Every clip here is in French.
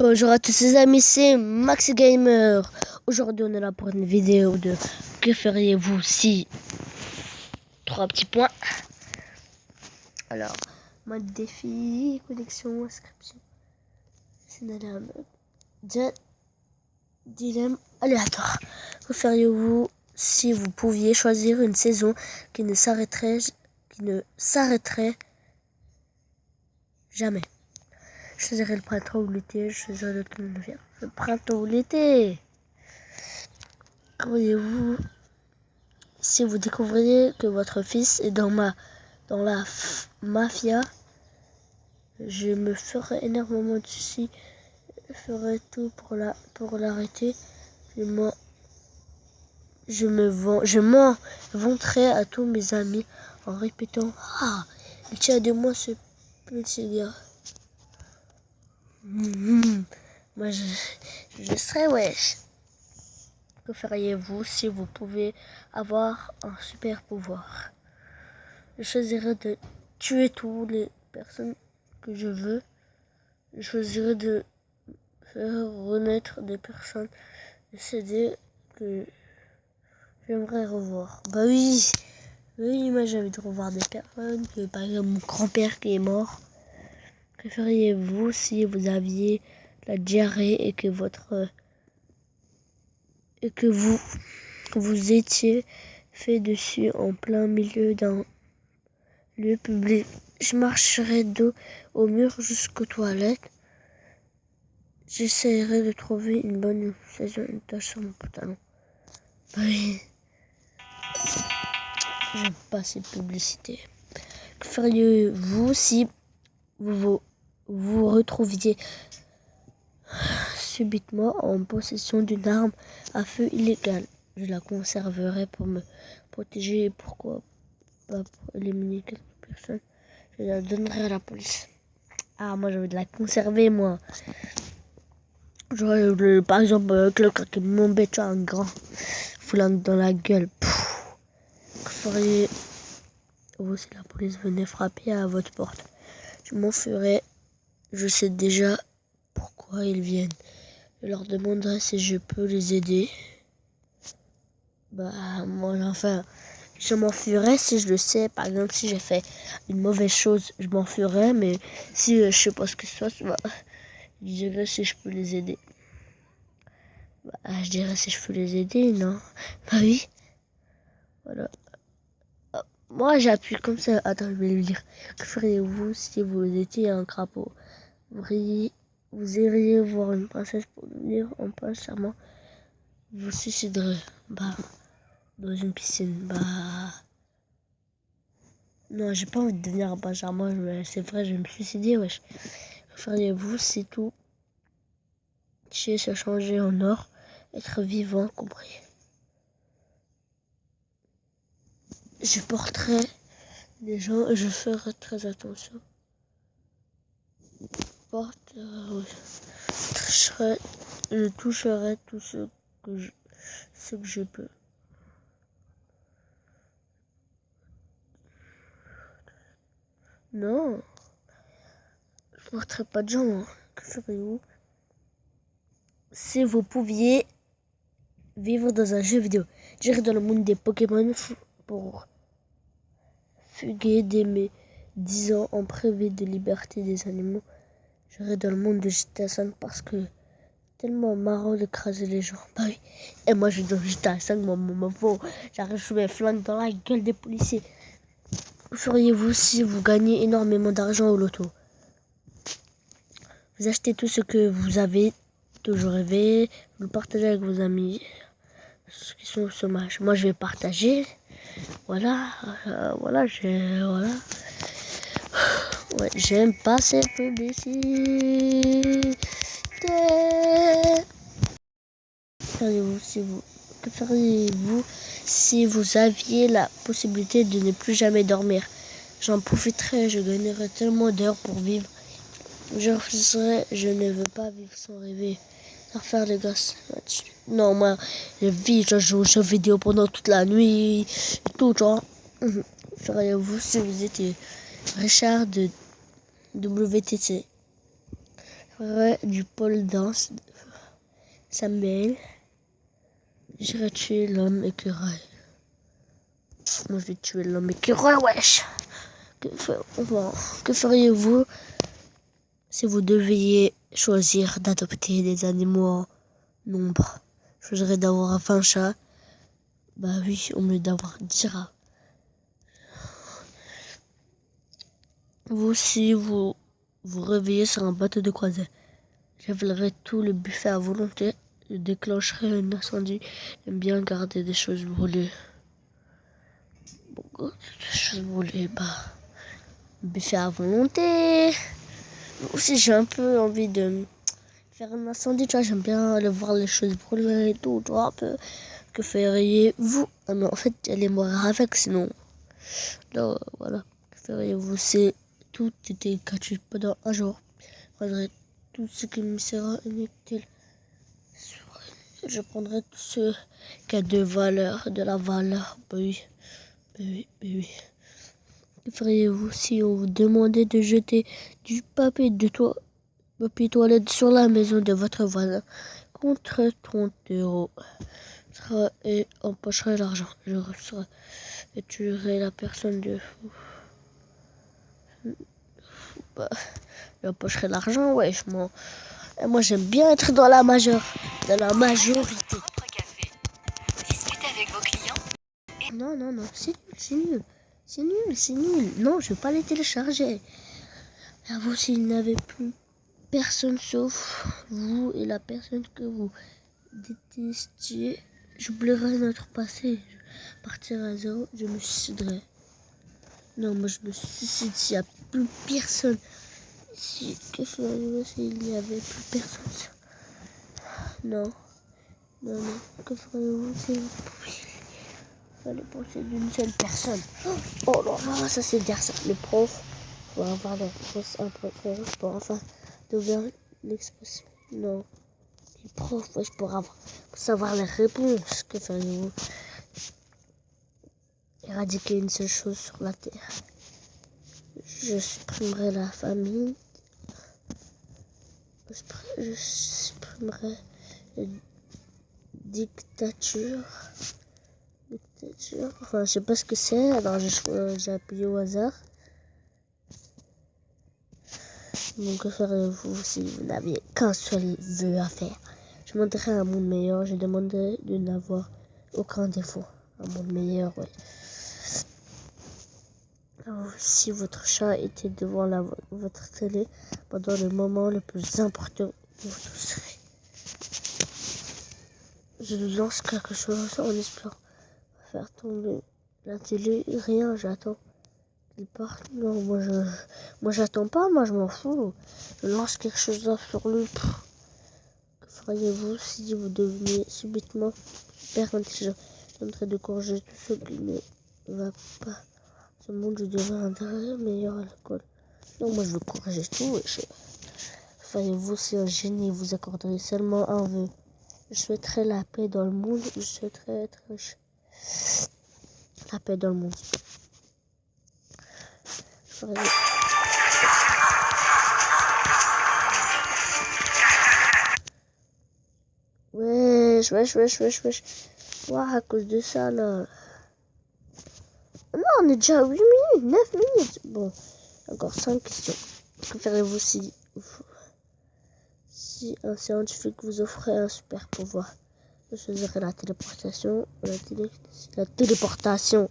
Bonjour à tous les amis, c'est Max Gamer. Aujourd'hui on est là pour une vidéo de que feriez-vous si... Trois petits points. Alors, mode défi, connexion, inscription, scénario, dilemme aléatoire. Que feriez-vous si vous pouviez choisir une saison qui ne s'arrêterait jamais? Je choisirais le printemps ou l'été, je choisirais l'automne. Le printemps ou l'été. Qu'auriez-vous si vous découvriez que votre fils est dans la mafia? Je me ferais énormément de soucis. Je ferais tout pour l'arrêter. Je m'en vanterais à tous mes amis en répétant: ah, il tient de moi ce petit gars. Moi je serais wesh. Que feriez-vous si vous pouviez avoir un super pouvoir? Je choisirais de tuer toutes les personnes que je veux. Je choisirais de faire renaître des personnes décédées que j'aimerais revoir. Bah oui, moi j'ai envie de revoir des personnes, que par exemple mon grand-père qui est mort. Que feriez-vous si vous aviez la diarrhée et que vous étiez fait dessus en plein milieu d'un lieu public? Je marcherais dos au mur jusqu'aux toilettes. J'essaierai de trouver une bonne une tache sur mon pantalon. Oui. J'aime pas ces publicités. Que feriez-vous si vous retrouviez subitement en possession d'une arme à feu illégale? Je la conserverai pour me protéger et pourquoi pas pour éliminer quelques personnes. Je la donnerai à la police. Ah, moi, j'ai envie de la conserver, moi. Genre, par exemple, quelqu'un qui m'embête, un grand flingue dans la gueule. Que feriez-vous si la police venait frapper à votre porte? Je m'enfuirais. Je sais déjà pourquoi ils viennent. Je leur demanderai si je peux les aider. Bah, moi, enfin, je m'enfuirais si je le sais. Par exemple, si j'ai fait une mauvaise chose, je m'enfuirais. Mais si je sais pas ce que c'est, bah, je dirais si je peux les aider. Bah, je dirais si je peux les aider, non? Bah oui. Voilà. Moi, j'appuie comme ça. Attends, je vais lui dire. Que feriez-vous si vous étiez un crapaud? Vous iriez voir une princesse pour devenir en prince charmant. Vous suiciderez. Bah, dans une piscine. Bah... Non, j'ai pas envie de devenir un prince charmant. C'est vrai, je vais me suicider, wesh. Que feriez-vous si tout se changeait en or? Être vivant, compris. Je porterai des gens et je ferai très attention. Je toucherai tout ce que je peux. Non, je ne porterai pas de gens. Hein. Que feriez-vous si vous pouviez vivre dans un jeu vidéo? J'irai dans le monde des Pokémon pour fuguer dès mes 10 ans en privé de liberté des animaux. J'irai dans le monde de GTA 5 parce que tellement marrant d'écraser les gens. Bah oui. Et moi je suis dans GTA 5, j'arrive, je mets flingue dans la gueule des policiers. Que feriez-vous si vous gagnez énormément d'argent au loto? Vous achetez tout ce que vous avez toujours rêvé, vous le partagez avec vos amis, ceux qui sont au chômage. Moi je vais partager. Voilà, voilà. Ouais, j'aime pas ces publicités. Que feriez-vous si vous aviez la possibilité de ne plus jamais dormir? J'en profiterais, je gagnerais tellement d'heures pour vivre. Je ne veux pas vivre sans rêver. Faire les gosses. Non, moi, je vis, je joue aux jeux vidéo pendant toute la nuit, et tout, genre. Feriez-vous si vous étiez Richard de WTC? ferais du pole dance de Samuel. J'irais tuer l'homme écureuil. Moi, je vais tuer l'homme écureuil, wesh. Que feriez-vous si vous deviez choisir d'adopter des animaux en nombre? Je choisirais d'avoir 20 chats. Bah oui, au mieux d'avoir 10 rats. Vous, si vous vous réveillez sur un bateau de croisière, j'avalerai tout le buffet à volonté. Je déclencherai un incendie. J'aime bien garder des choses brûlées. Des choses brûlées, bah... buffet à volonté. Aussi, j'ai un peu envie de faire un incendie, tu vois. J'aime bien aller voir les choses brûler et tout, tu vois, un peu. Que feriez-vous? Ah non, en fait, j'allais mourir avec, sinon... Là, voilà. Que feriez-vous si tout était gratuit pendant un jour? Je prendrais tout ce qui me sera inutile. Je prendrais tout ce qui a de la valeur. Bah oui, bah oui, bah oui. Que feriez-vous si on vous demandait de jeter du papier toilette sur la maison de votre voisin contre 30 euros? Et empocherait l'argent. Je serai et tuerai la personne de bah, j'empocherai l'argent, ouais. Moi j'aime bien être dans la majorité. Discutez avec vos clients. Non, c'est nul. C'est nul, c'est nul. Non, je vais pas les télécharger. À vous, s'il n'avait plus personne sauf vous et la personne que vous détestiez, j'oublierai notre passé. Je partirai à zéro, je me suiciderai. Non, moi je me suicide s'il n'y a plus personne. Que feriez-vous s'il n'y avait plus personne? Non, que feriez-vous si vous fallait penser d'une seule personne? Oh là là, ça c'est dire ça. Le prof pour avoir la réponse après pour enfin d'ouvrir l'expression. Non, le prof, ouais, pour savoir les réponses. Que feriez-vous? Éradiquer une seule chose sur la terre. Je supprimerai la famine. Je supprimerai la dictature. Enfin, je sais pas ce que c'est, alors j'ai appuyé au hasard. Donc, que ferez-vous si vous n'aviez qu'un seul vœu à faire? Je demanderai un monde meilleur, je demanderai de n'avoir aucun défaut. Un monde meilleur, oui. Alors, si votre chat était devant votre télé pendant le moment le plus important de votre série, je lance quelque chose en espérant faire tomber la télé. Rien, j'attends qu'il parte. Non, moi j'attends pas, moi je m'en fous. Je lance quelque chose là sur lui. Que feriez-vous si vous deveniez subitement super intelligent? Je tenterai de corriger tout ce qui ne va pas. Ce monde, je deviendrai meilleur à l'école. Non, moi je veux corriger tout. Feriez-vous si un génie vous accorderait seulement un vœu? Je souhaiterais la paix dans le monde. Je souhaiterais être riche. La paix dans le monde. Wesh. Ouah, à cause de ça, là. Non, on est déjà à 8 minutes, 9 minutes. Bon, encore 5 questions. Que ferez-vous si un scientifique vous offrait un super pouvoir? Je choisirais la téléportation. La téléportation.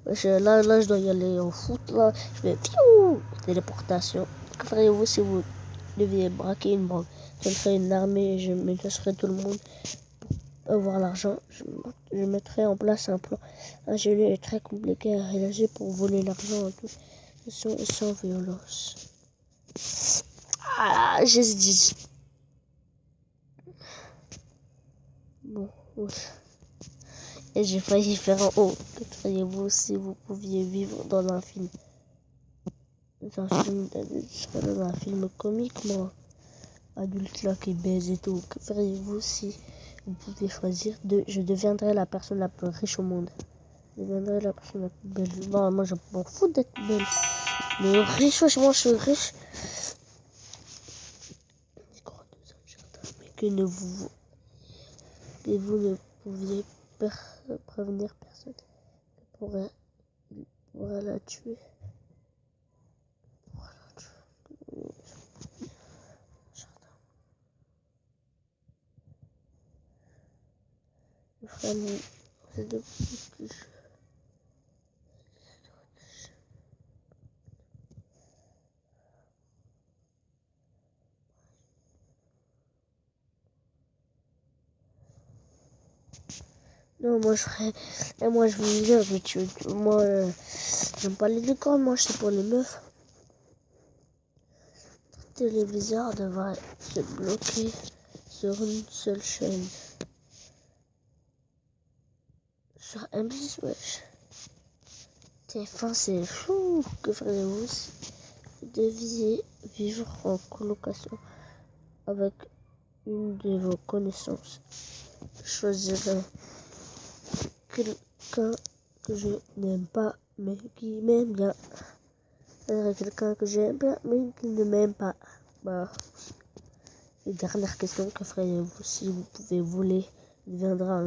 Là, je dois y aller en foot, là. Je vais, piou, téléportation. Que feriez-vous si vous deviez braquer une banque? Je ferais une armée et je menacerais tout le monde pour avoir l'argent. Je mettrais en place un plan ingénieux et très compliqué à réaliser pour voler l'argent en toute façon et sans violence. Ah, j'ai dit. Bon, oui. Et j'ai failli faire un haut. Que feriez-vous si vous pouviez vivre dans un film? Dans un film comique, moi. Adulte là qui baise et tout. Que feriez-vous si vous pouviez choisir je deviendrais la personne la plus riche au monde? Je deviendrais la personne la plus belle. Non, moi je m'en fous d'être belle. Mais riche, moi je suis riche. que vous ne pouviez prévenir personne pourrait la tuer. C'est de plus. Non, moi je ferais. Et moi je veux dire, moi j'aime pas les licornes, moi c'est pour les meufs. Le téléviseur devrait se bloquer sur une seule chaîne. Sur M6, wesh. TF1, c'est fou. Que feriez-vous si vous deviez vivre en colocation avec une de vos connaissances? Je choisirais quelqu'un que je n'aime pas, mais qui m'aime bien. Quelqu'un que j'aime bien, mais qui ne m'aime pas. Bah, et dernière question, que feriez-vous si vous pouvez voler? Deviendra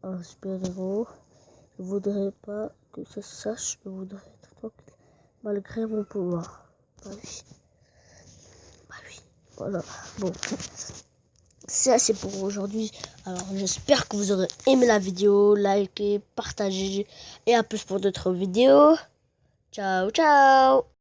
un super-héros. Je voudrais pas que ça se sache, je voudrais être tranquille, malgré mon pouvoir. Bah oui, voilà. Bon, c'est assez pour aujourd'hui. Alors j'espère que vous aurez aimé la vidéo, likez, partagez, et à plus pour d'autres vidéos. Ciao, ciao.